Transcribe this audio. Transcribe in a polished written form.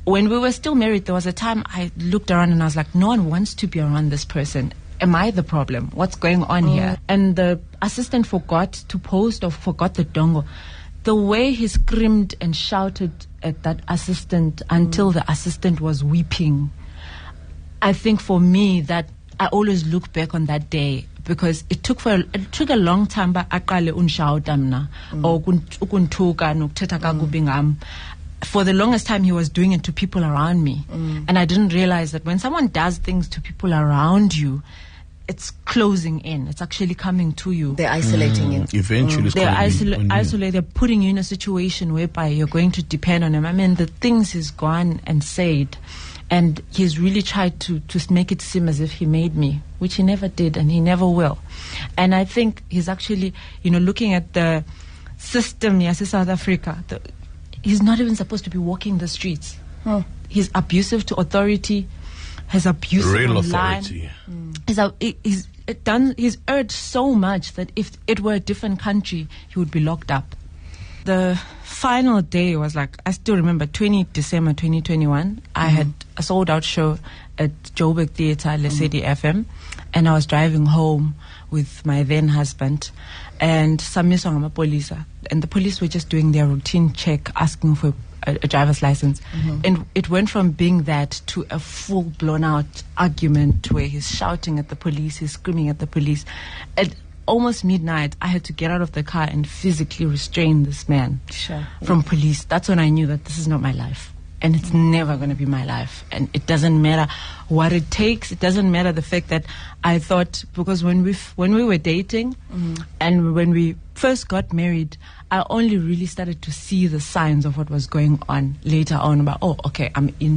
when we were still married, there was a time I looked around and I was like, no one wants to be around this person. Am I the problem? What's going on here? And the assistant forgot to post or forgot the dongle. The way he screamed and shouted at that assistant until the assistant was weeping. I think for me that I always look back on that day because it took a long time ba aqale unshouta mna or ukunthuka nokuthetha kakubi ngam. For the longest time, he was doing it to people around me. And I didn't realize that when someone does things to people around you, it's closing in. It's actually coming to you. They're isolating you. Eventually, They're putting you in a situation whereby you're going to depend on him. I mean, the things he's gone and said, and he's really tried to make it seem as if he made me, which he never did, and he never will. And I think he's actually, looking at the system, yes, in South Africa, he's not even supposed to be walking the streets. He's abusive to authority. He's abusive real online. Authority. He's urged so much that if it were a different country, he would be locked up. The final day was I still remember 20 December 2021. I had a sold-out show at Joburg Theatre, Lesedi FM, and I was driving home with my then husband, and some police, and the police were just doing their routine check, asking for a driver's license, and it went from being that to a full blown out argument where he's shouting at the police, he's screaming at the police. At almost midnight, I had to get out of the car and physically restrain this man from police. That's when I knew that this is not my life. And it's never going to be my life. And it doesn't matter what it takes. It doesn't matter the fact that I thought, because when we were dating and when we first got married, I only really started to see the signs of what was going on later on about, I'm into